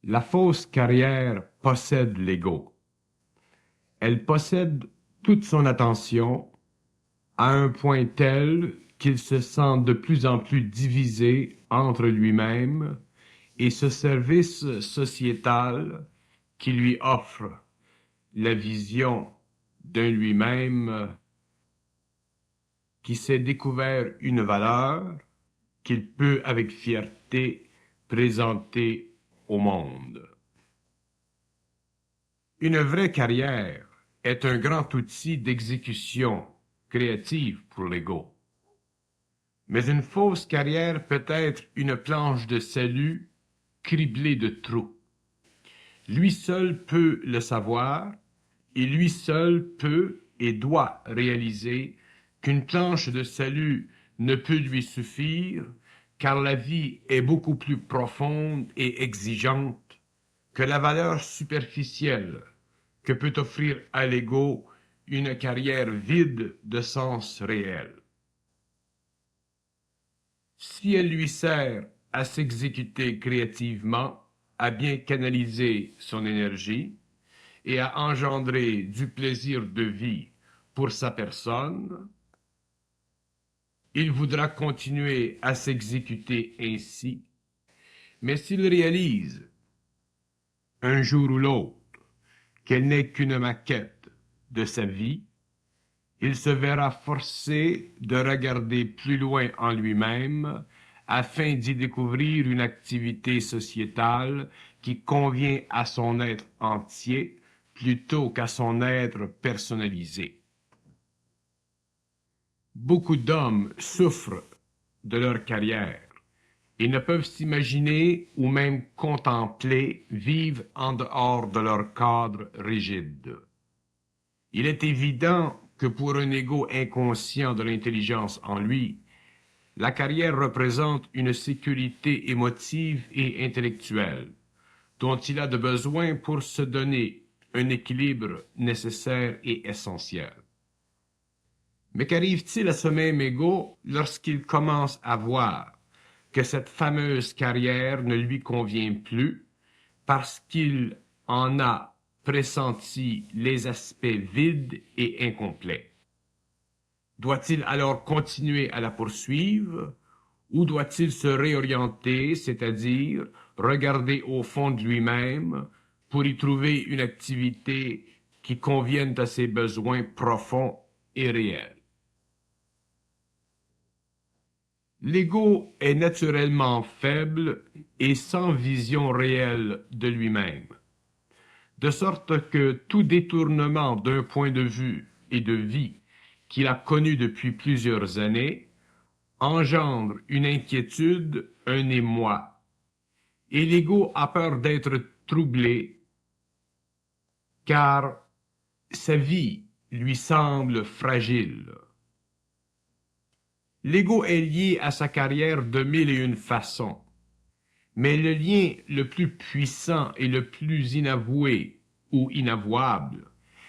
La fausse carrière possède l'ego. Elle possède toute son attention à un point tel qu'il se sent de plus en plus divisé entre lui-même et ce service sociétal qui lui offre la vision d'un lui-même qui s'est découvert une valeur qu'il peut avec fierté présenter au monde. Une vraie carrière est un grand outil d'exécution créative pour l'ego. Mais une fausse carrière peut être une planche de salut criblée de trous. Lui seul peut le savoir et lui seul peut et doit réaliser qu'une planche de salut ne peut lui suffire car la vie est beaucoup plus profonde et exigeante que la valeur superficielle que peut offrir à l'ego une carrière vide de sens réel. Si elle lui sert à s'exécuter créativement, à bien canaliser son énergie et à engendrer du plaisir de vie pour sa personne, il voudra continuer à s'exécuter ainsi, mais s'il réalise, un jour ou l'autre, qu'elle n'est qu'une maquette de sa vie, il se verra forcé de regarder plus loin en lui-même afin d'y découvrir une activité sociétale qui convient à son être entier plutôt qu'à son être personnalisé. Beaucoup d'hommes souffrent de leur carrière et ne peuvent s'imaginer ou même contempler vivre en dehors de leur cadre rigide. Il est évident que pour un ego inconscient de l'intelligence en lui, la carrière représente une sécurité émotive et intellectuelle dont il a de besoin pour se donner un équilibre nécessaire et essentiel. Mais qu'arrive-t-il à ce même ego lorsqu'il commence à voir que cette fameuse carrière ne lui convient plus parce qu'il en a pressenti les aspects vides et incomplets? Doit-il alors continuer à la poursuivre ou doit-il se réorienter, c'est-à-dire regarder au fond de lui-même pour y trouver une activité qui convienne à ses besoins profonds et réels? L'ego est naturellement faible et sans vision réelle de lui-même, de sorte que tout détournement d'un point de vue et de vie qu'il a connu depuis plusieurs années engendre une inquiétude, un émoi, et l'ego a peur d'être troublé, car sa vie lui semble fragile. L'ego est lié à sa carrière de mille et une façons, mais le lien le plus puissant et le plus inavoué ou inavouable,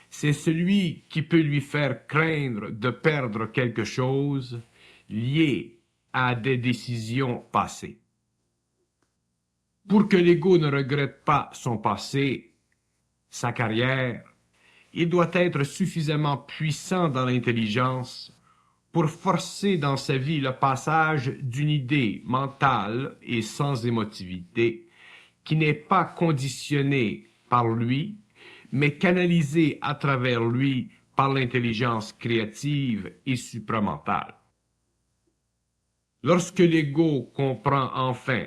c'est celui qui peut lui faire craindre de perdre quelque chose lié à des décisions passées. Pour que l'ego ne regrette pas son passé, sa carrière, il doit être suffisamment puissant dans l'intelligence pour forcer dans sa vie le passage d'une idée mentale et sans émotivité qui n'est pas conditionnée par lui, mais canalisée à travers lui par l'intelligence créative et supramentale. Lorsque l'ego comprend enfin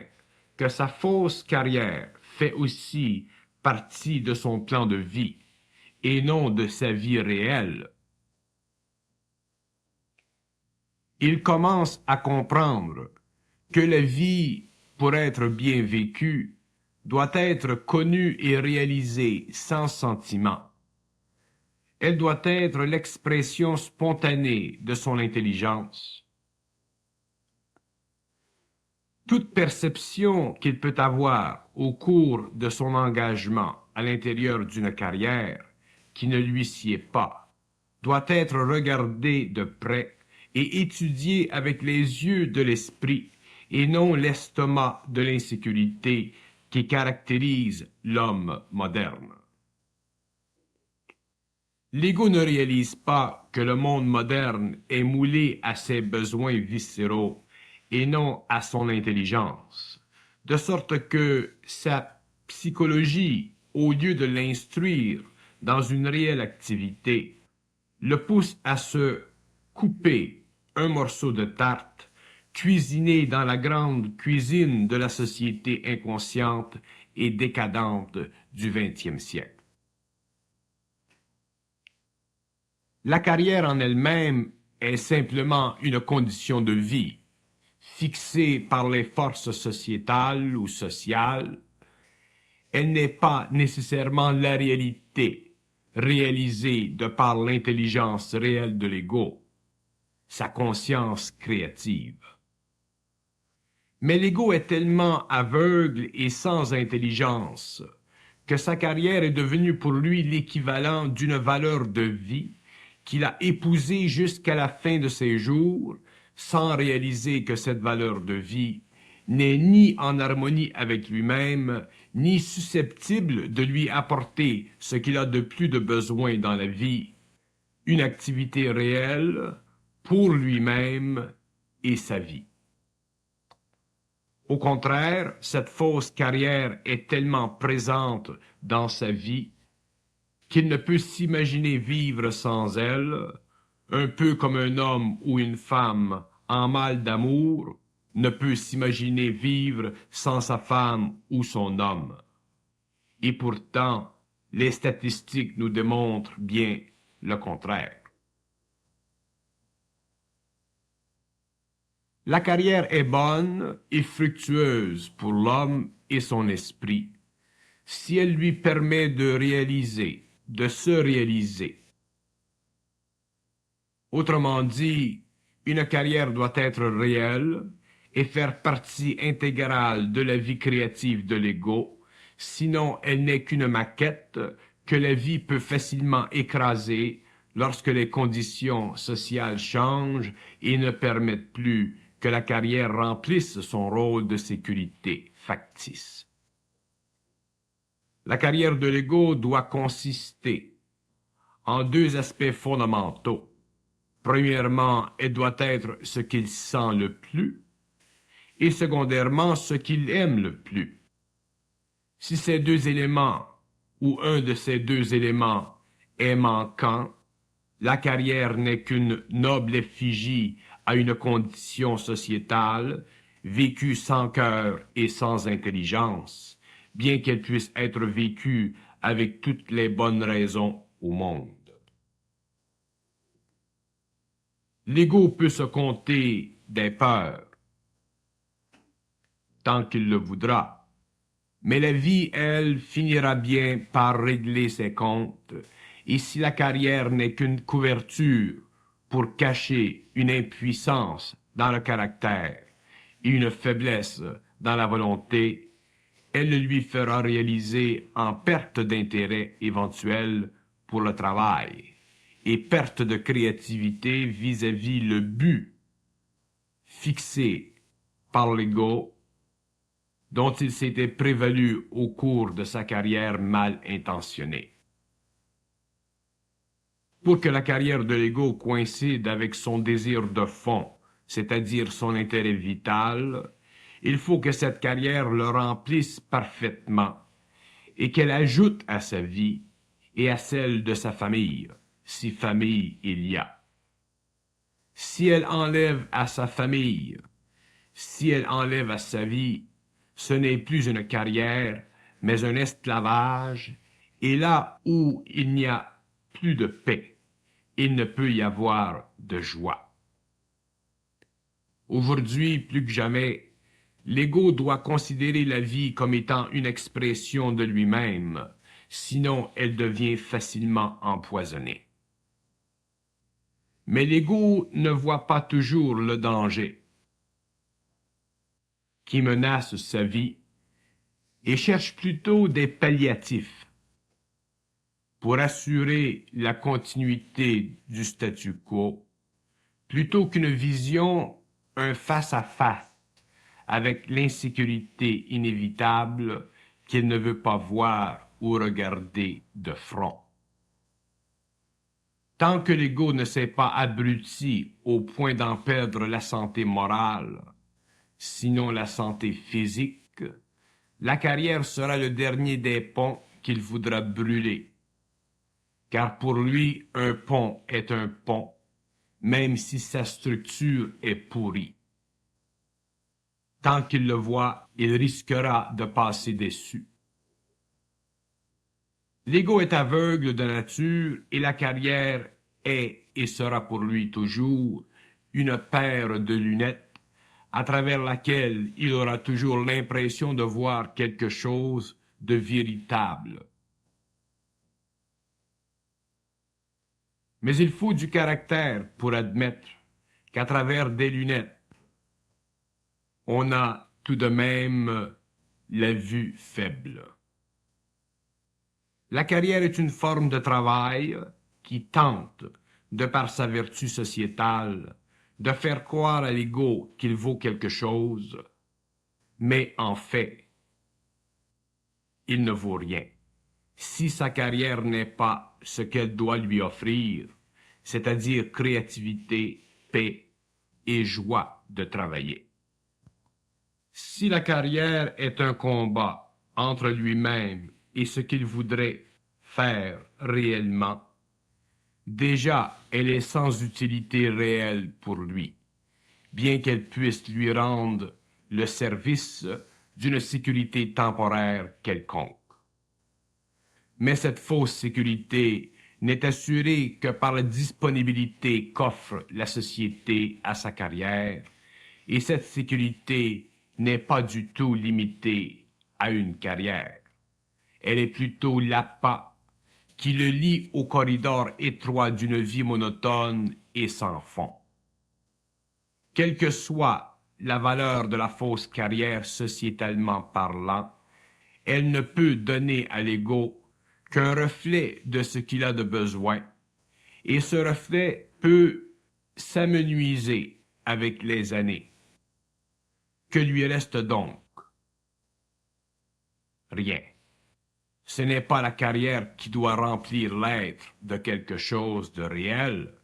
que sa fausse carrière fait aussi partie de son plan de vie et non de sa vie réelle, il commence à comprendre que la vie, pour être bien vécue, doit être connue et réalisée sans sentiment. Elle doit être l'expression spontanée de son intelligence. Toute perception qu'il peut avoir au cours de son engagement à l'intérieur d'une carrière qui ne lui sied pas doit être regardée de près et étudiée avec les yeux de l'esprit et non l'estomac de l'insécurité qui caractérise l'homme moderne. L'ego ne réalise pas que le monde moderne est moulé à ses besoins viscéraux et non à son intelligence, de sorte que sa psychologie, au lieu de l'instruire dans une réelle activité, le pousse à se couper un morceau de tarte, cuisiné dans la grande cuisine de la société inconsciente et décadente du XXe siècle. La carrière en elle-même est simplement une condition de vie, fixée par les forces sociétales ou sociales. Elle n'est pas nécessairement la réalité, réalisée de par l'intelligence réelle de l'ego, sa conscience créative. Mais l'ego est tellement aveugle et sans intelligence que sa carrière est devenue pour lui l'équivalent d'une valeur de vie qu'il a épousée jusqu'à la fin de ses jours, sans réaliser que cette valeur de vie n'est ni en harmonie avec lui-même, ni susceptible de lui apporter ce qu'il a de plus de besoin dans la vie, une activité réelle pour lui-même et sa vie. Au contraire, cette fausse carrière est tellement présente dans sa vie qu'il ne peut s'imaginer vivre sans elle, un peu comme un homme ou une femme en mal d'amour ne peut s'imaginer vivre sans sa femme ou son homme. Et pourtant, les statistiques nous démontrent bien le contraire. La carrière est bonne et fructueuse pour l'homme et son esprit si elle lui permet de réaliser, de se réaliser. Autrement dit, une carrière doit être réelle et faire partie intégrale de la vie créative de l'ego, sinon elle n'est qu'une maquette que la vie peut facilement écraser lorsque les conditions sociales changent et ne permettent plus que la carrière remplisse son rôle de sécurité factice. La carrière de l'ego doit consister en deux aspects fondamentaux. Premièrement, elle doit être ce qu'il sent le plus, et secondairement, ce qu'il aime le plus. Si ces deux éléments, ou un de ces deux éléments, est manquant, la carrière n'est qu'une noble effigie à une condition sociétale, vécue sans cœur et sans intelligence, bien qu'elle puisse être vécue avec toutes les bonnes raisons au monde. L'ego peut se compter des peurs, tant qu'il le voudra, mais la vie, elle, finira bien par régler ses comptes, et si la carrière n'est qu'une couverture pour cacher une impuissance dans le caractère et une faiblesse dans la volonté, elle le lui fera réaliser en perte d'intérêt éventuel pour le travail et perte de créativité vis-à-vis le but fixé par l'ego dont il s'était prévalu au cours de sa carrière mal intentionnée. Pour que la carrière de l'ego coïncide avec son désir de fond, c'est-à-dire son intérêt vital, il faut que cette carrière le remplisse parfaitement et qu'elle ajoute à sa vie et à celle de sa famille, si famille il y a. Si elle enlève à sa famille, si elle enlève à sa vie, ce n'est plus une carrière, mais un esclavage, et là où il n'y a plus de paix, il ne peut y avoir de joie. Aujourd'hui, plus que jamais, l'ego doit considérer la vie comme étant une expression de lui-même, sinon elle devient facilement empoisonnée. Mais l'ego ne voit pas toujours le danger qui menace sa vie et cherche plutôt des palliatifs pour assurer la continuité du statu quo, plutôt qu'une vision, un face-à-face avec l'insécurité inévitable qu'il ne veut pas voir ou regarder de front. Tant que l'ego ne s'est pas abruti au point d'en perdre la santé morale, sinon la santé physique, la carrière sera le dernier des ponts qu'il voudra brûler. Car pour lui, un pont est un pont, même si sa structure est pourrie. Tant qu'il le voit, il risquera de passer dessus. L'ego est aveugle de nature et la carrière est et sera pour lui toujours une paire de lunettes à travers laquelle il aura toujours l'impression de voir quelque chose de véritable. Mais il faut du caractère pour admettre qu'à travers des lunettes, on a tout de même la vue faible. La carrière est une forme de travail qui tente, de par sa vertu sociétale, de faire croire à l'ego qu'il vaut quelque chose, mais en fait, il ne vaut rien. Si sa carrière n'est pas ce qu'elle doit lui offrir, c'est-à-dire créativité, paix et joie de travailler. Si la carrière est un combat entre lui-même et ce qu'il voudrait faire réellement, déjà elle est sans utilité réelle pour lui, bien qu'elle puisse lui rendre le service d'une sécurité temporaire quelconque. Mais cette fausse sécurité n'est assurée que par la disponibilité qu'offre la société à sa carrière, et cette sécurité n'est pas du tout limitée à une carrière. Elle est plutôt l'appât qui le lie au corridor étroit d'une vie monotone et sans fond. Quelle que soit la valeur de la fausse carrière sociétalement parlant, elle ne peut donner à l'ego qu'un reflet de ce qu'il a de besoin, et ce reflet peut s'amenuiser avec les années. Que lui reste donc? Rien. Ce n'est pas la carrière qui doit remplir l'être de quelque chose de réel,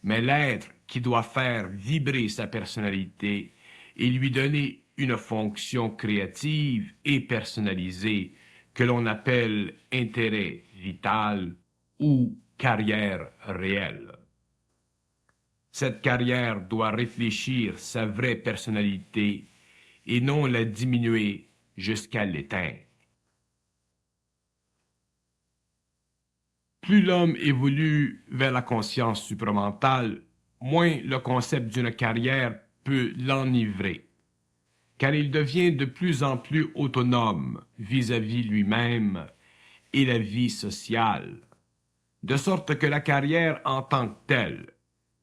mais l'être qui doit faire vibrer sa personnalité et lui donner une fonction créative et personnalisée que l'on appelle intérêt vital ou carrière réelle. Cette carrière doit réfléchir sa vraie personnalité et non la diminuer jusqu'à l'éteindre. Plus l'homme évolue vers la conscience supramentale, moins le concept d'une carrière peut l'enivrer, car il devient de plus en plus autonome vis-à-vis lui-même et la vie sociale, de sorte que la carrière en tant que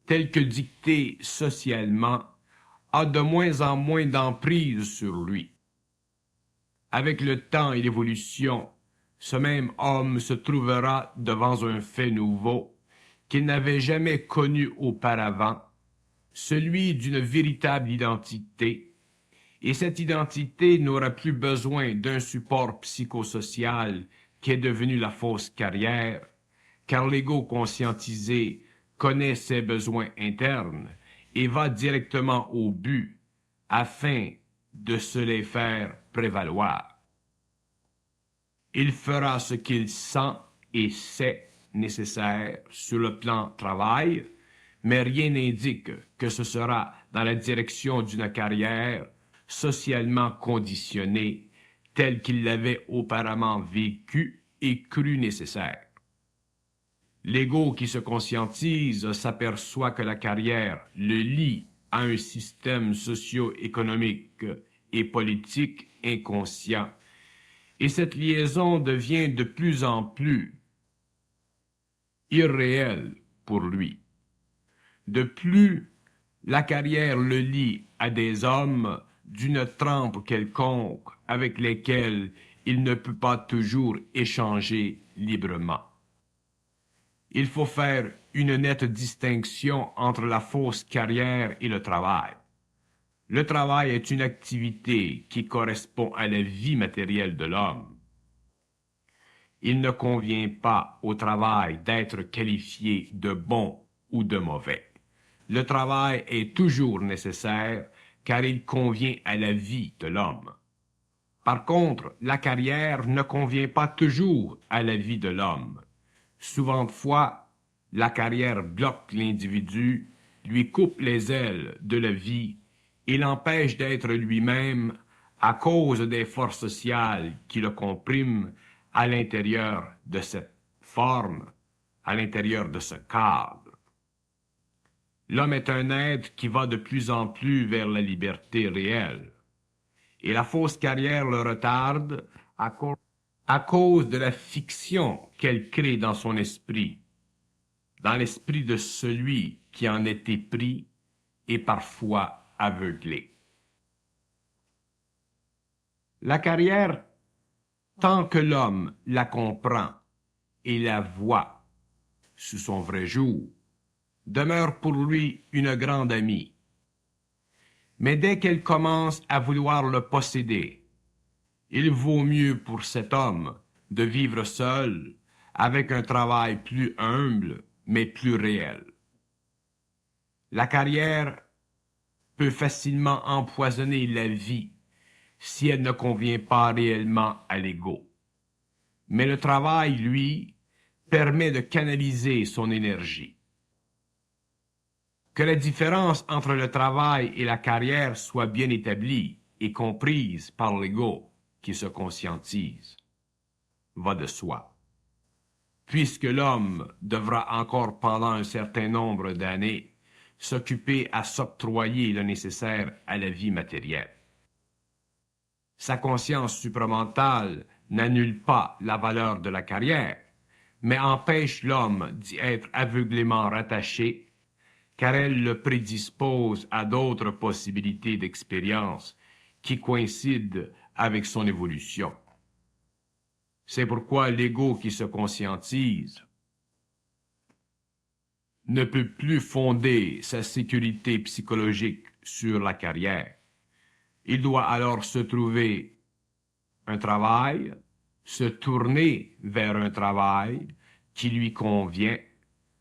telle que dictée socialement, a de moins en moins d'emprise sur lui. Avec le temps et l'évolution, ce même homme se trouvera devant un fait nouveau qu'il n'avait jamais connu auparavant, celui d'une véritable identité, et cette identité n'aura plus besoin d'un support psychosocial qui est devenu la fausse carrière, car l'ego conscientisé connaît ses besoins internes et va directement au but afin de se les faire prévaloir. Il fera ce qu'il sent et sait nécessaire sur le plan travail, mais rien n'indique que ce sera dans la direction d'une carrière socialement conditionnée telle qu'il l'avait auparavant vécue et cru nécessaire. L'ego qui se conscientise s'aperçoit que la carrière le lie à un système socio-économique et politique inconscient, et cette liaison devient de plus en plus irréelle pour lui. De plus, la carrière le lie à des hommes d'une trempe quelconque avec lesquels il ne peut pas toujours échanger librement. Il faut faire une nette distinction entre la fausse carrière et le travail. Le travail est une activité qui correspond à la vie matérielle de l'homme. Il ne convient pas au travail d'être qualifié de bon ou de mauvais. Le travail est toujours nécessaire car il convient à la vie de l'homme. Par contre, la carrière ne convient pas toujours à la vie de l'homme. Souvent de fois, la carrière bloque l'individu, lui coupe les ailes de la vie et l'empêche d'être lui-même à cause des forces sociales qui le compriment à l'intérieur de cette forme, à l'intérieur de ce cadre. L'homme est un être qui va de plus en plus vers la liberté réelle. Et la fausse carrière le retarde à cause de la fiction qu'elle crée dans son esprit, dans l'esprit de celui qui en est épris et parfois aveuglé. La carrière, tant que l'homme la comprend et la voit sous son vrai jour, demeure pour lui une grande amie. Mais dès qu'elle commence à vouloir le posséder, il vaut mieux pour cet homme de vivre seul, avec un travail plus humble, mais plus réel. La carrière peut facilement empoisonner la vie si elle ne convient pas réellement à l'ego. Mais le travail, lui, permet de canaliser son énergie. Que la différence entre le travail et la carrière soit bien établie et comprise par l'ego qui se conscientise, va de soi. Puisque l'homme devra encore pendant un certain nombre d'années s'occuper à s'octroyer le nécessaire à la vie matérielle. Sa conscience supramentale n'annule pas la valeur de la carrière, mais empêche l'homme d'y être aveuglément rattaché, car elle le prédispose à d'autres possibilités d'expérience qui coïncident avec son évolution. C'est pourquoi l'ego qui se conscientise ne peut plus fonder sa sécurité psychologique sur la carrière. Il doit alors se trouver un travail, se tourner vers un travail qui lui convient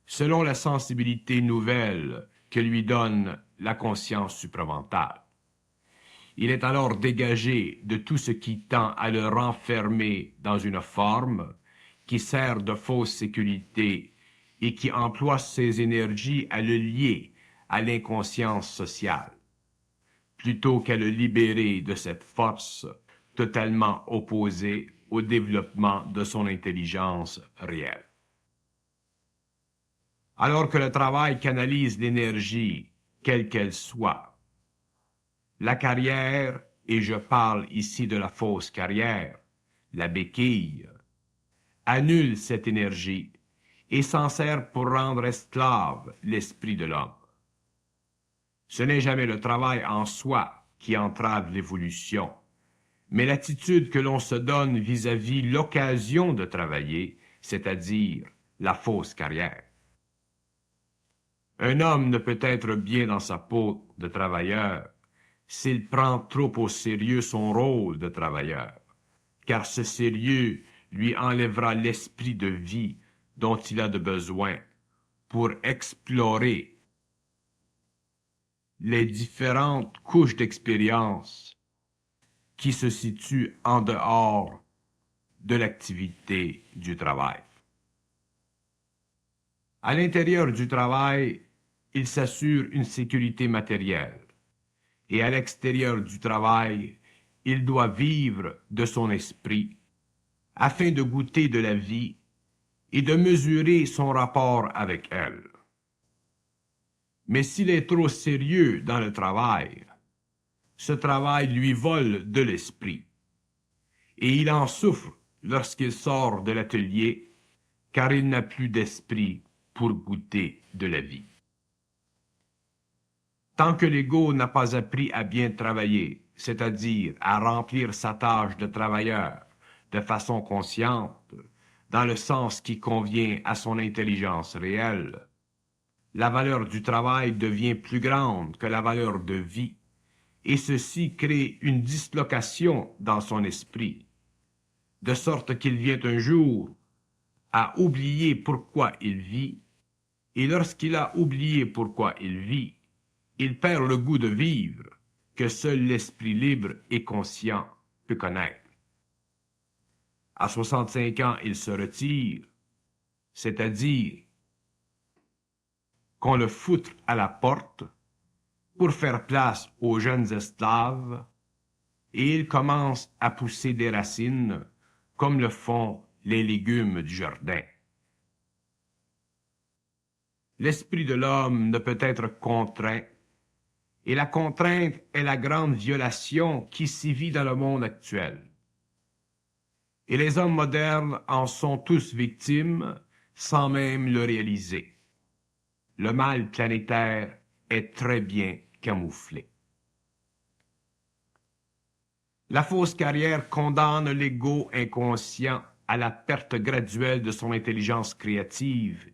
selon la sensibilité nouvelle que lui donne la conscience supramentale. Il est alors dégagé de tout ce qui tend à le renfermer dans une forme qui sert de fausse sécurité et qui emploie ses énergies à le lier à l'inconscience sociale, plutôt qu'à le libérer de cette force totalement opposée au développement de son intelligence réelle. Alors que le travail canalise l'énergie, quelle qu'elle soit, la carrière, et je parle ici de la fausse carrière, la béquille, annule cette énergie et s'en sert pour rendre esclave l'esprit de l'homme. Ce n'est jamais le travail en soi qui entrave l'évolution, mais l'attitude que l'on se donne vis-à-vis l'occasion de travailler, c'est-à-dire la fausse carrière. Un homme ne peut être bien dans sa peau de travailleur s'il prend trop au sérieux son rôle de travailleur, car ce sérieux lui enlèvera l'esprit de vie dont il a de besoin pour explorer les différentes couches d'expérience qui se situent en dehors de l'activité du travail. À l'intérieur du travail, il s'assure une sécurité matérielle. Et à l'extérieur du travail, il doit vivre de son esprit afin de goûter de la vie et de mesurer son rapport avec elle. Mais s'il est trop sérieux dans le travail, ce travail lui vole de l'esprit et il en souffre lorsqu'il sort de l'atelier car il n'a plus d'esprit pour goûter de la vie. Tant que l'ego n'a pas appris à bien travailler, c'est-à-dire à remplir sa tâche de travailleur de façon consciente, dans le sens qui convient à son intelligence réelle, la valeur du travail devient plus grande que la valeur de vie, et ceci crée une dislocation dans son esprit, de sorte qu'il vient un jour à oublier pourquoi il vit, et lorsqu'il a oublié pourquoi il vit, il perd le goût de vivre que seul l'esprit libre et conscient peut connaître. À 65 ans, il se retire, c'est-à-dire qu'on le foutre à la porte pour faire place aux jeunes esclaves, et il commence à pousser des racines comme le font les légumes du jardin. L'esprit de l'homme ne peut être contraint, et la contrainte est la grande violation qui sévit dans le monde actuel. Et les hommes modernes en sont tous victimes sans même le réaliser. Le mal planétaire est très bien camouflé. La fausse carrière condamne l'ego inconscient à la perte graduelle de son intelligence créative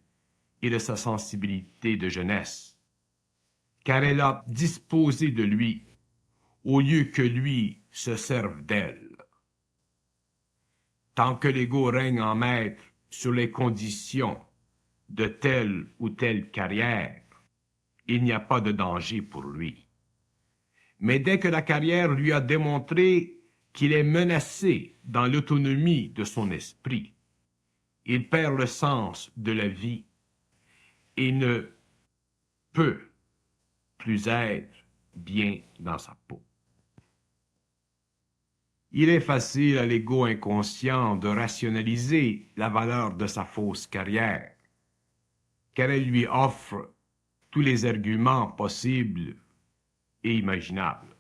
et de sa sensibilité de jeunesse, car elle a disposé de lui au lieu que lui se serve d'elle. Tant que l'ego règne en maître sur les conditions de telle ou telle carrière, il n'y a pas de danger pour lui. Mais dès que la carrière lui a démontré qu'il est menacé dans l'autonomie de son esprit, il perd le sens de la vie et ne peut plus être bien dans sa peau. Il est facile à l'ego inconscient de rationaliser la valeur de sa fausse carrière, car elle lui offre tous les arguments possibles et imaginables.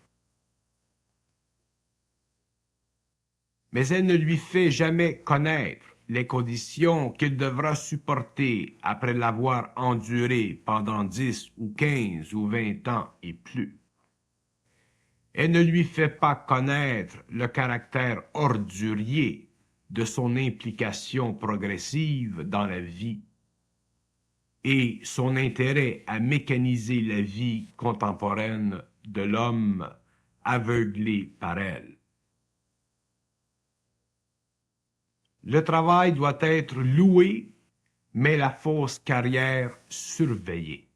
Mais elle ne lui fait jamais connaître les conditions qu'il devra supporter après l'avoir enduré pendant 10 ou 15 ou 20 ans et plus. Elle ne lui fait pas connaître le caractère ordurier de son implication progressive dans la vie et son intérêt à mécaniser la vie contemporaine de l'homme aveuglé par elle. Le travail doit être loué, mais la fausse carrière surveillée.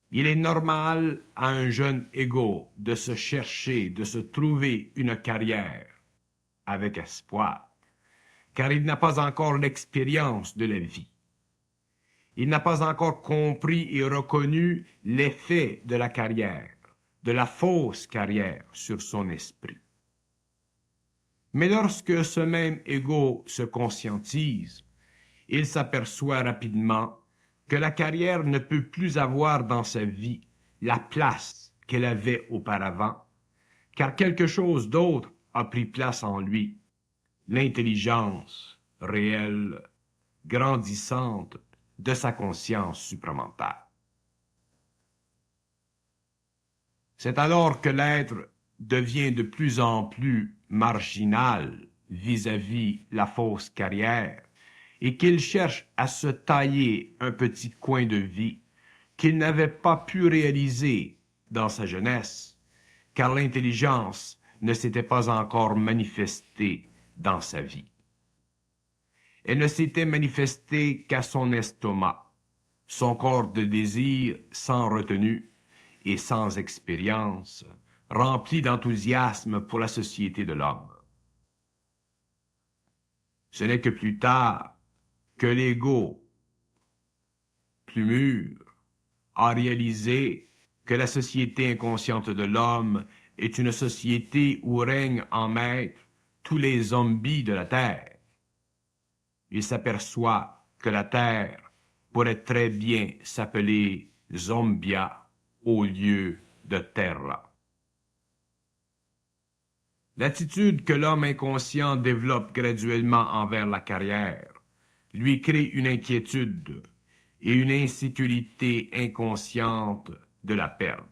Il est normal à un jeune égo de se chercher, de se trouver une carrière avec espoir, car il n'a pas encore l'expérience de la vie. Il n'a pas encore compris et reconnu l'effet de la carrière, de la fausse carrière sur son esprit. Mais lorsque ce même ego se conscientise, il s'aperçoit rapidement que la carrière ne peut plus avoir dans sa vie la place qu'elle avait auparavant, car quelque chose d'autre a pris place en lui, l'intelligence réelle, grandissante de sa conscience supramentale. C'est alors que l'être devient de plus en plus marginal vis-à-vis la fausse carrière et qu'il cherche à se tailler un petit coin de vie qu'il n'avait pas pu réaliser dans sa jeunesse, car l'intelligence ne s'était pas encore manifestée dans sa vie. Elle ne s'était manifestée qu'à son estomac, son corps de désir sans retenue et sans expérience, rempli d'enthousiasme pour la société de l'homme. Ce n'est que plus tard que l'ego, plus mûr, a réalisé que la société inconsciente de l'homme est une société où règnent en maître tous les zombies de la Terre. Il s'aperçoit que la Terre pourrait très bien s'appeler Zombia au lieu de Terra. L'attitude que l'homme inconscient développe graduellement envers la carrière lui crée une inquiétude et une insécurité inconsciente de la perdre.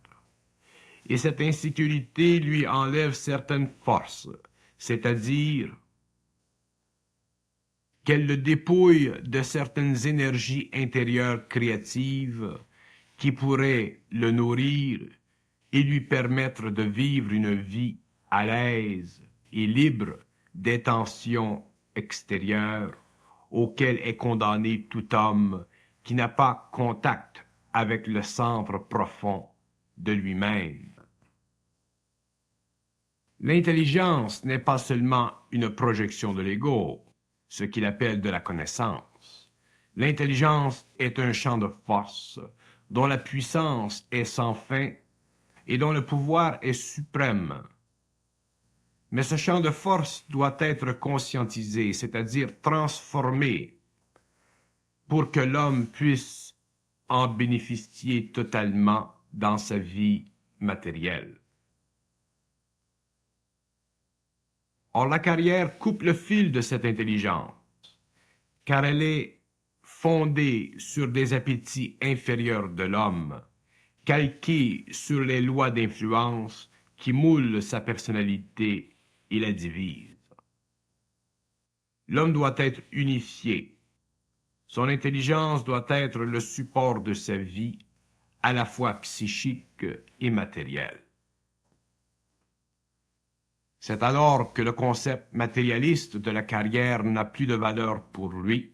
Et cette insécurité lui enlève certaines forces, c'est-à-dire qu'elle le dépouille de certaines énergies intérieures créatives qui pourraient le nourrir et lui permettre de vivre une vie à l'aise et libre des tensions extérieures auxquelles est condamné tout homme qui n'a pas contact avec le centre profond de lui-même. L'intelligence n'est pas seulement une projection de l'ego, ce qu'il appelle de la connaissance. L'intelligence est un champ de force dont la puissance est sans fin et dont le pouvoir est suprême. Mais ce champ de force doit être conscientisé, c'est-à-dire transformé, pour que l'homme puisse en bénéficier totalement dans sa vie matérielle. Or, la carrière coupe le fil de cette intelligence, car elle est fondée sur des appétits inférieurs de l'homme, calquée sur les lois d'influence qui moulent sa personnalité et la divisent. L'homme doit être unifié. Son intelligence doit être le support de sa vie, à la fois psychique et matérielle. C'est alors que le concept matérialiste de la carrière n'a plus de valeur pour lui,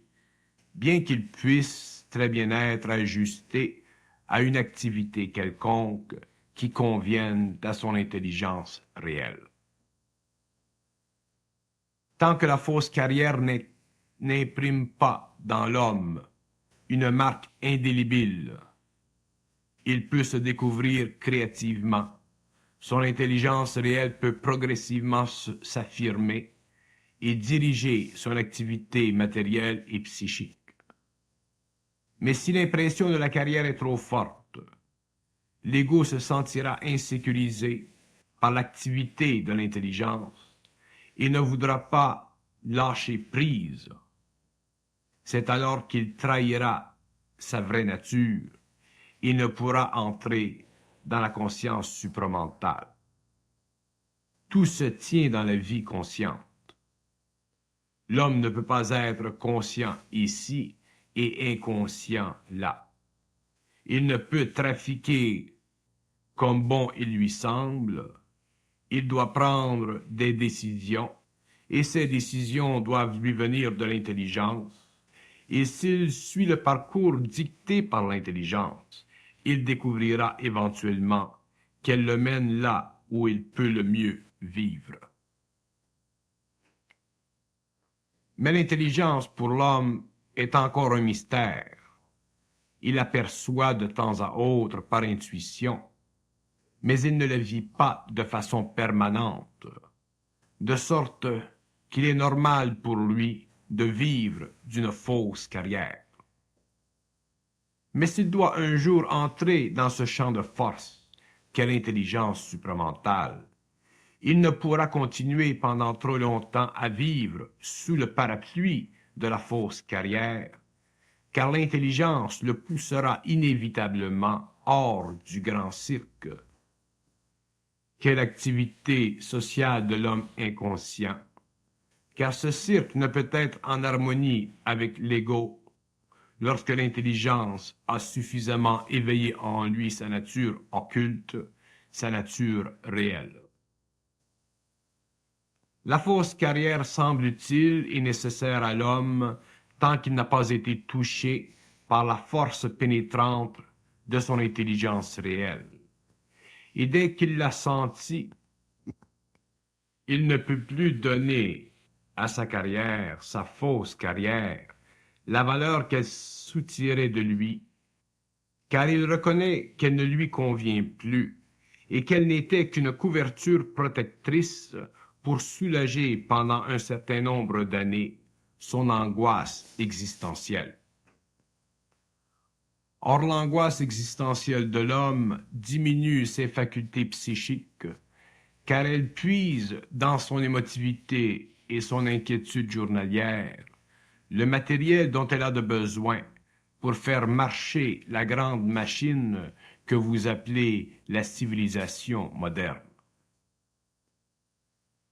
bien qu'il puisse très bien être ajusté à une activité quelconque qui convienne à son intelligence réelle. Tant que la fausse carrière n'imprime pas dans l'homme une marque indélébile, il peut se découvrir créativement. Son intelligence réelle peut progressivement s'affirmer et diriger son activité matérielle et psychique. Mais si l'impression de la carrière est trop forte, l'ego se sentira insécurisé par l'activité de l'intelligence et ne voudra pas lâcher prise. C'est alors qu'il trahira sa vraie nature et ne pourra entrer dans la conscience supramentale. Tout se tient dans la vie consciente. L'homme ne peut pas être conscient ici et inconscient là. Il ne peut trafiquer comme bon il lui semble. Il doit prendre des décisions et ces décisions doivent lui venir de l'intelligence. Et s'il suit le parcours dicté par l'intelligence, il découvrira éventuellement qu'elle le mène là où il peut le mieux vivre. Mais l'intelligence pour l'homme est encore un mystère. Il aperçoit de temps à autre par intuition, mais il ne la vit pas de façon permanente, de sorte qu'il est normal pour lui de vivre d'une fausse carrière. Mais s'il doit un jour entrer dans ce champ de force qu'est l'intelligence supramentale, il ne pourra continuer pendant trop longtemps à vivre sous le parapluie de la fausse carrière, car l'intelligence le poussera inévitablement hors du grand cirque. Quelle activité sociale de l'homme inconscient, car ce cirque ne peut être en harmonie avec l'ego lorsque l'intelligence a suffisamment éveillé en lui sa nature occulte, sa nature réelle. La fausse carrière semble utile et nécessaire à l'homme tant qu'il n'a pas été touché par la force pénétrante de son intelligence réelle. Et dès qu'il l'a senti, il ne peut plus donner à sa carrière, sa fausse carrière, la valeur qu'elle soutirait de lui, car il reconnaît qu'elle ne lui convient plus et qu'elle n'était qu'une couverture protectrice pour soulager pendant un certain nombre d'années son angoisse existentielle. Or, l'angoisse existentielle de l'homme diminue ses facultés psychiques, car elle puise dans son émotivité et son inquiétude journalière le matériel dont elle a de besoin pour faire marcher la grande machine que vous appelez la civilisation moderne.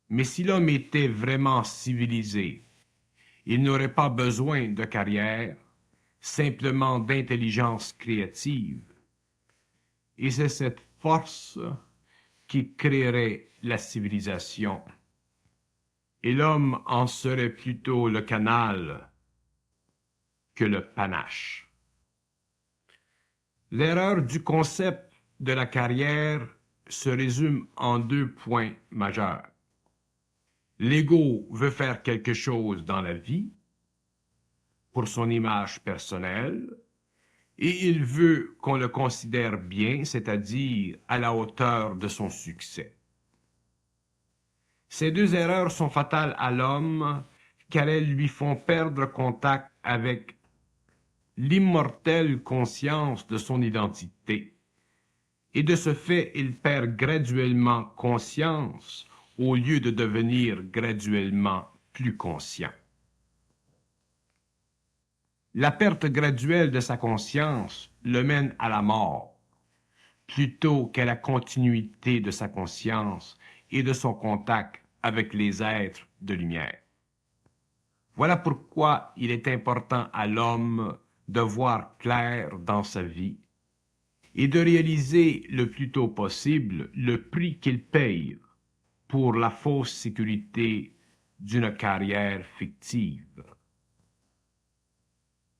Mais si l'homme était vraiment civilisé, il n'aurait pas besoin de carrière, simplement d'intelligence créative. Et c'est cette force qui créerait la civilisation, et l'homme en serait plutôt le canal que le panache. L'erreur du concept de la carrière se résume en 2 points majeurs. L'ego veut faire quelque chose dans la vie pour son image personnelle et il veut qu'on le considère bien, c'est-à-dire à la hauteur de son succès. Ces 2 erreurs sont fatales à l'homme car elles lui font perdre contact avec l'immortelle conscience de son identité. Et de ce fait, il perd graduellement conscience au lieu de devenir graduellement plus conscient. La perte graduelle de sa conscience le mène à la mort, plutôt qu'à la continuité de sa conscience et de son contact avec les êtres de lumière. Voilà pourquoi il est important à l'homme de voir clair dans sa vie et de réaliser le plus tôt possible le prix qu'il paye pour la fausse sécurité d'une carrière fictive.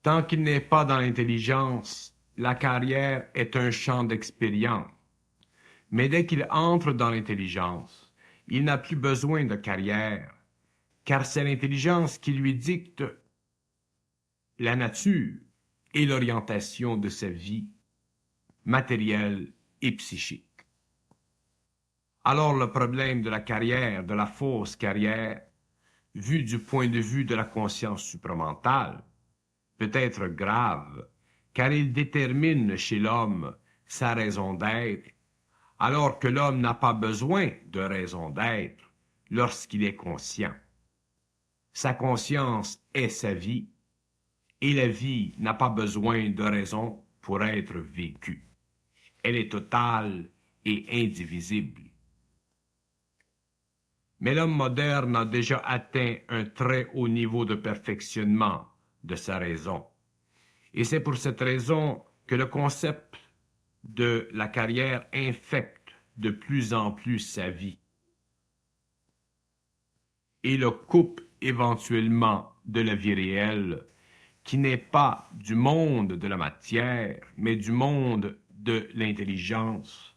Tant qu'il n'est pas dans l'intelligence, la carrière est un champ d'expérience. Mais dès qu'il entre dans l'intelligence, il n'a plus besoin de carrière, car c'est l'intelligence qui lui dicte la nature et l'orientation de sa vie matérielle et psychique. Alors le problème de la carrière, de la fausse carrière, vu du point de vue de la conscience supramentale, peut être grave, car il détermine chez l'homme sa raison d'être, alors que l'homme n'a pas besoin de raison d'être lorsqu'il est conscient. Sa conscience est sa vie, et la vie n'a pas besoin de raison pour être vécue. Elle est totale et indivisible. Mais l'homme moderne a déjà atteint un très haut niveau de perfectionnement de sa raison. Et c'est pour cette raison que le concept de la carrière infecte de plus en plus sa vie et le coupe éventuellement de la vie réelle, qui n'est pas du monde de la matière, mais du monde de l'intelligence,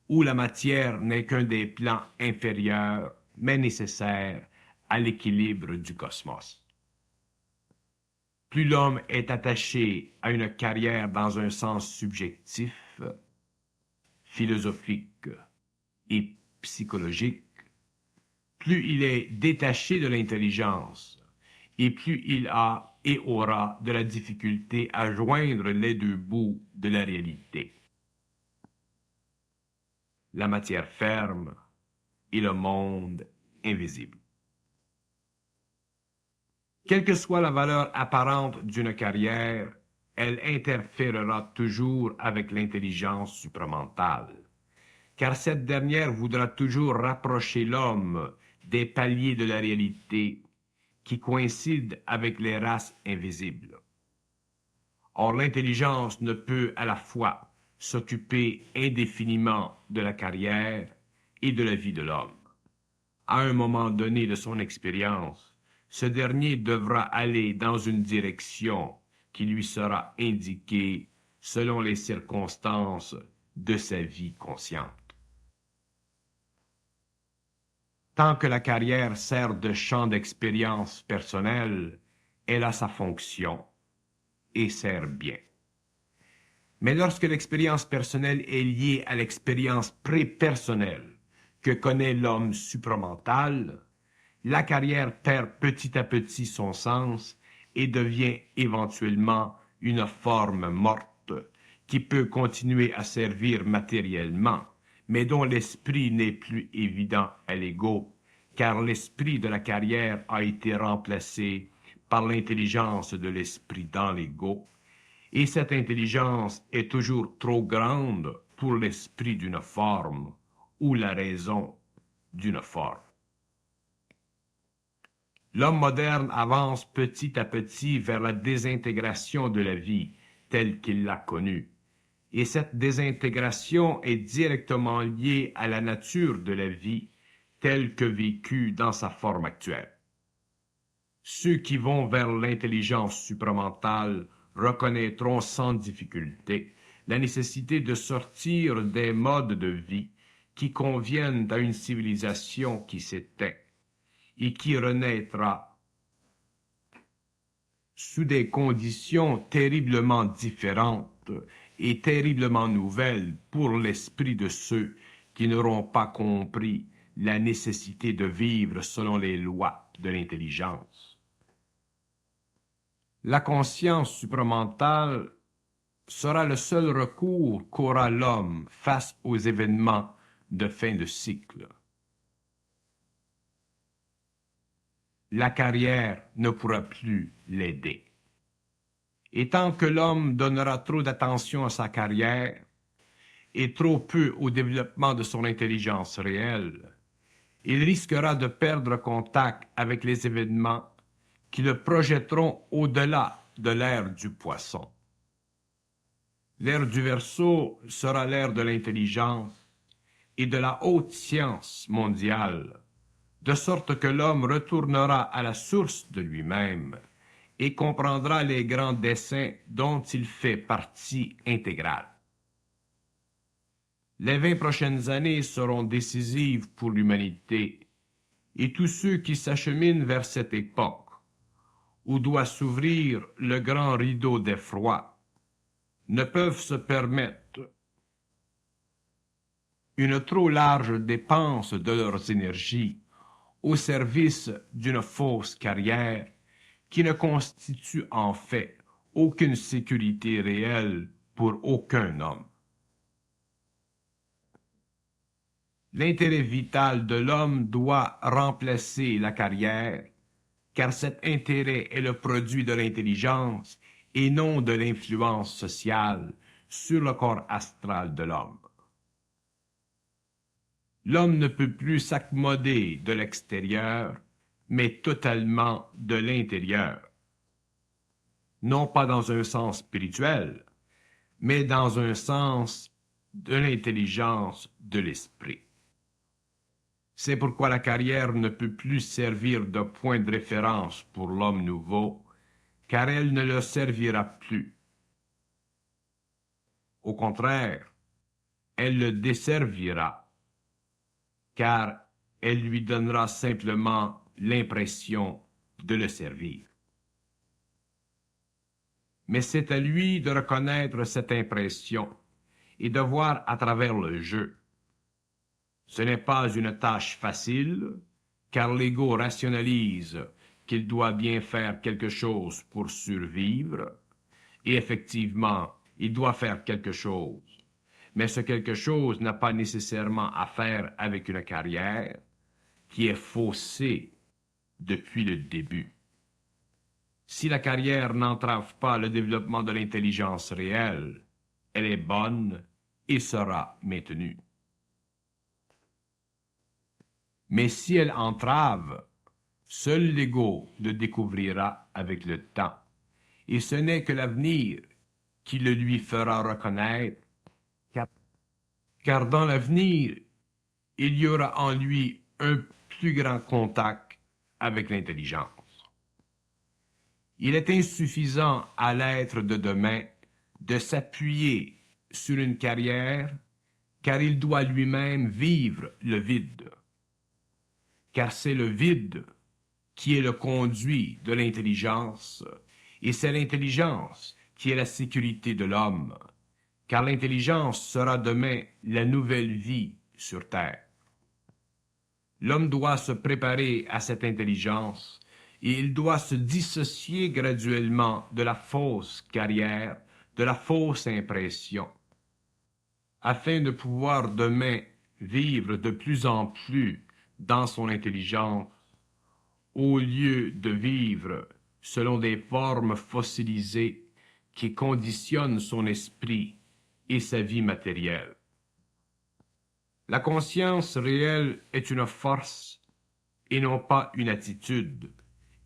où la matière n'est qu'un des plans inférieurs, mais nécessaires à l'équilibre du cosmos. Plus l'homme est attaché à une carrière dans un sens subjectif, philosophique et psychologique, plus il est détaché de l'intelligence et plus il a et aura de la difficulté à joindre les 2 bouts de la réalité. La matière ferme et le monde invisible. Quelle que soit la valeur apparente d'une carrière, elle interférera toujours avec l'intelligence supramentale, car cette dernière voudra toujours rapprocher l'homme des paliers de la réalité qui coïncident avec les races invisibles. Or, l'intelligence ne peut à la fois s'occuper indéfiniment de la carrière et de la vie de l'homme. À un moment donné de son expérience, ce dernier devra aller dans une direction qui lui sera indiquée selon les circonstances de sa vie consciente. Tant que la carrière sert de champ d'expérience personnelle, elle a sa fonction et sert bien. Mais lorsque l'expérience personnelle est liée à l'expérience prépersonnelle que connaît l'homme supramental, la carrière perd petit à petit son sens et devient éventuellement une forme morte qui peut continuer à servir matériellement, mais dont l'esprit n'est plus évident à l'ego, car l'esprit de la carrière a été remplacé par l'intelligence de l'esprit dans l'ego, et cette intelligence est toujours trop grande pour l'esprit d'une forme ou la raison d'une forme. L'homme moderne avance petit à petit vers la désintégration de la vie telle qu'il l'a connue, et cette désintégration est directement liée à la nature de la vie telle que vécue dans sa forme actuelle. Ceux qui vont vers l'intelligence supramentale reconnaîtront sans difficulté la nécessité de sortir des modes de vie qui conviennent à une civilisation qui s'éteint et qui renaîtra sous des conditions terriblement différentes et terriblement nouvelles pour l'esprit de ceux qui n'auront pas compris la nécessité de vivre selon les lois de l'intelligence. La conscience supramentale sera le seul recours qu'aura l'homme face aux événements de fin de cycle. La carrière ne pourra plus l'aider. Et tant que l'homme donnera trop d'attention à sa carrière et trop peu au développement de son intelligence réelle, il risquera de perdre contact avec les événements qui le projetteront au-delà de l'ère du poisson. L'ère du Verseau sera l'ère de l'intelligence et de la haute science mondiale, de sorte que l'homme retournera à la source de lui-même et comprendra les grands desseins dont il fait partie intégrale. Les 20 prochaines années seront décisives pour l'humanité et tous ceux qui s'acheminent vers cette époque où doit s'ouvrir le grand rideau d'effroi ne peuvent se permettre une trop large dépense de leurs énergies au service d'une fausse carrière qui ne constitue en fait aucune sécurité réelle pour aucun homme. L'intérêt vital de l'homme doit remplacer la carrière, car cet intérêt est le produit de l'intelligence et non de l'influence sociale sur le corps astral de l'homme. L'homme ne peut plus s'accommoder de l'extérieur, mais totalement de l'intérieur. Non pas dans un sens spirituel, mais dans un sens de l'intelligence de l'esprit. C'est pourquoi la carrière ne peut plus servir de point de référence pour l'homme nouveau, car elle ne le servira plus. Au contraire, elle le desservira, car elle lui donnera simplement l'impression de le servir. Mais c'est à lui de reconnaître cette impression et de voir à travers le jeu. Ce n'est pas une tâche facile, car l'ego rationalise qu'il doit bien faire quelque chose pour survivre, et effectivement, il doit faire quelque chose. Mais ce quelque chose n'a pas nécessairement à faire avec une carrière qui est faussée depuis le début. Si la carrière n'entrave pas le développement de l'intelligence réelle, elle est bonne et sera maintenue. Mais si elle entrave, seul l'ego le découvrira avec le temps, et ce n'est que l'avenir qui le lui fera reconnaître, car dans l'avenir, il y aura en lui un plus grand contact avec l'intelligence. Il est insuffisant à l'être de demain de s'appuyer sur une carrière, car il doit lui-même vivre le vide. Car c'est le vide qui est le conduit de l'intelligence, et c'est l'intelligence qui est la sécurité de l'homme, car l'intelligence sera demain la nouvelle vie sur Terre. L'homme doit se préparer à cette intelligence, et il doit se dissocier graduellement de la fausse carrière, de la fausse impression, afin de pouvoir demain vivre de plus en plus dans son intelligence, au lieu de vivre selon des formes fossilisées qui conditionnent son esprit et sa vie matérielle. La conscience réelle est une force et non pas une attitude,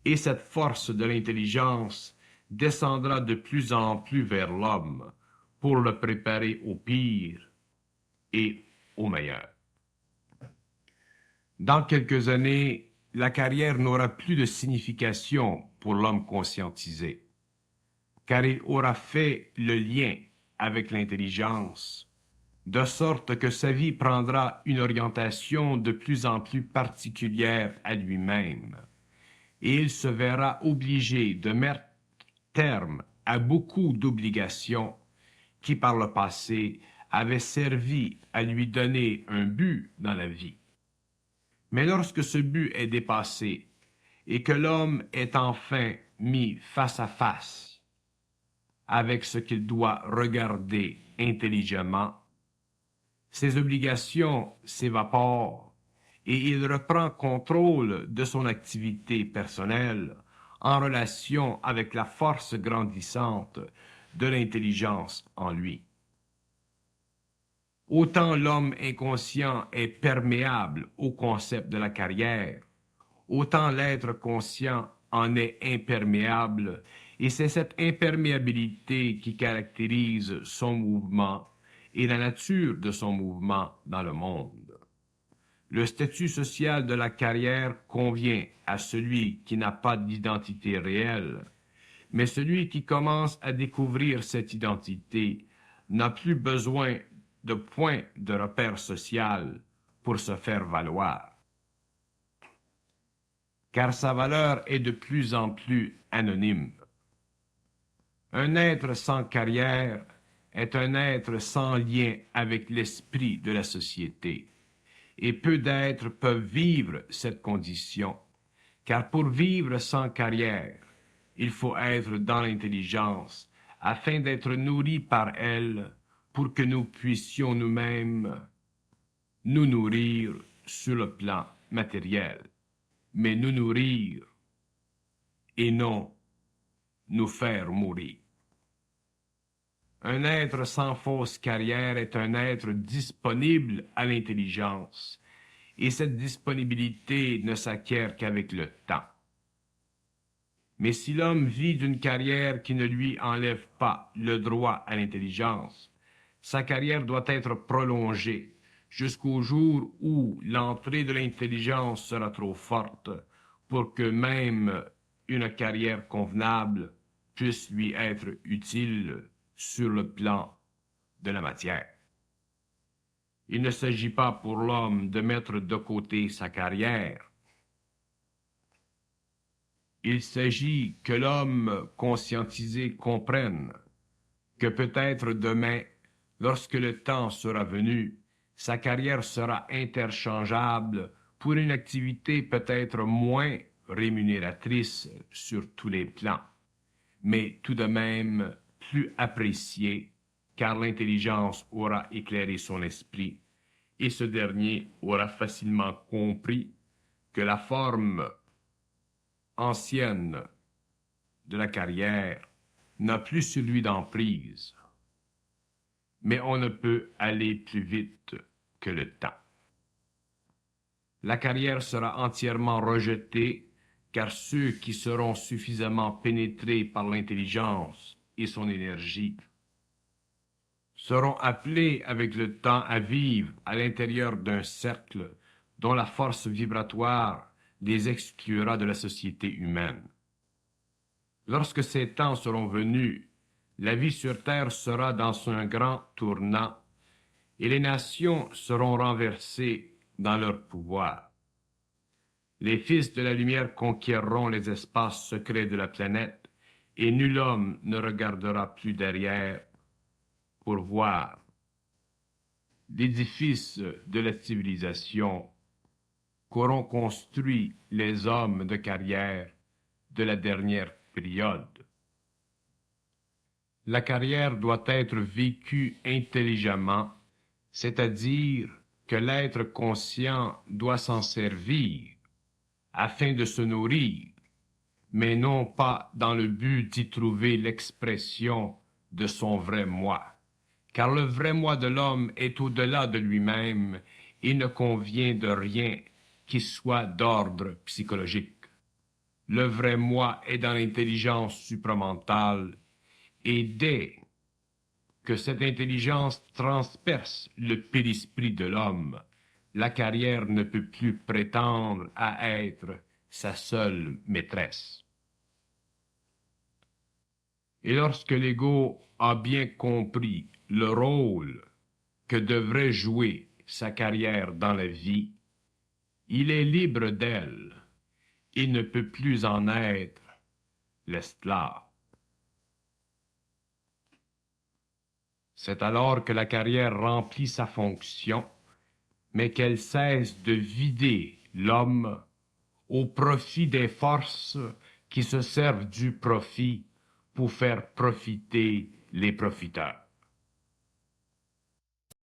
et cette force de l'intelligence descendra de plus en plus vers l'homme pour le préparer au pire et au meilleur. Dans quelques années, la carrière n'aura plus de signification pour l'homme conscientisé, car il aura fait le lien avec l'intelligence, de sorte que sa vie prendra une orientation de plus en plus particulière à lui-même, et il se verra obligé de mettre terme à beaucoup d'obligations qui, par le passé, avaient servi à lui donner un but dans la vie. Mais lorsque ce but est dépassé et que l'homme est enfin mis face à face avec ce qu'il doit regarder intelligemment, ses obligations s'évaporent et il reprend contrôle de son activité personnelle en relation avec la force grandissante de l'intelligence en lui. Autant l'homme inconscient est perméable au concept de la carrière, autant l'être conscient en est imperméable, et c'est cette imperméabilité qui caractérise son mouvement et la nature de son mouvement dans le monde. Le statut social de la carrière convient à celui qui n'a pas d'identité réelle, mais celui qui commence à découvrir cette identité n'a plus besoin de point de repère social pour se faire valoir, car sa valeur est de plus en plus anonyme. Un être sans carrière est un être sans lien avec l'esprit de la société, et peu d'êtres peuvent vivre cette condition, car pour vivre sans carrière, il faut être dans l'intelligence, afin d'être nourri par elle, pour que nous puissions nous-mêmes nous nourrir sur le plan matériel, mais nous nourrir et non nous faire mourir. Un être sans fausse carrière est un être disponible à l'intelligence, et cette disponibilité ne s'acquiert qu'avec le temps. Mais si l'homme vit d'une carrière qui ne lui enlève pas le droit à l'intelligence, sa carrière doit être prolongée jusqu'au jour où l'entrée de l'intelligence sera trop forte pour que même une carrière convenable puisse lui être utile sur le plan de la matière. Il ne s'agit pas pour l'homme de mettre de côté sa carrière. Il s'agit que l'homme conscientisé comprenne que peut-être demain, lorsque le temps sera venu, sa carrière sera interchangeable pour une activité peut-être moins rémunératrice sur tous les plans, mais tout de même plus appréciée, car l'intelligence aura éclairé son esprit, et ce dernier aura facilement compris que la forme ancienne de la carrière n'a plus sur lui d'emprise. Mais on ne peut aller plus vite que le temps. La carrière sera entièrement rejetée, car ceux qui seront suffisamment pénétrés par l'intelligence et son énergie seront appelés avec le temps à vivre à l'intérieur d'un cercle dont la force vibratoire les exclura de la société humaine. Lorsque ces temps seront venus, la vie sur Terre sera dans un grand tournant et les nations seront renversées dans leur pouvoir. Les fils de la lumière conquerront les espaces secrets de la planète et nul homme ne regardera plus derrière pour voir l'édifice de la civilisation qu'auront construit les hommes de carrière de la dernière période. La carrière doit être vécue intelligemment, c'est-à-dire que l'être conscient doit s'en servir afin de se nourrir, mais non pas dans le but d'y trouver l'expression de son vrai moi, car le vrai moi de l'homme est au-delà de lui-même et ne convient de rien qui soit d'ordre psychologique. Le vrai moi est dans l'intelligence supramentale et dès que cette intelligence transperce le périsprit de l'homme, la carrière ne peut plus prétendre à être sa seule maîtresse. Et lorsque l'ego a bien compris le rôle que devrait jouer sa carrière dans la vie, il est libre d'elle et ne peut plus en être l'esclave. C'est alors que la carrière remplit sa fonction, mais qu'elle cesse de vider l'homme au profit des forces qui se servent du profit pour faire profiter les profiteurs.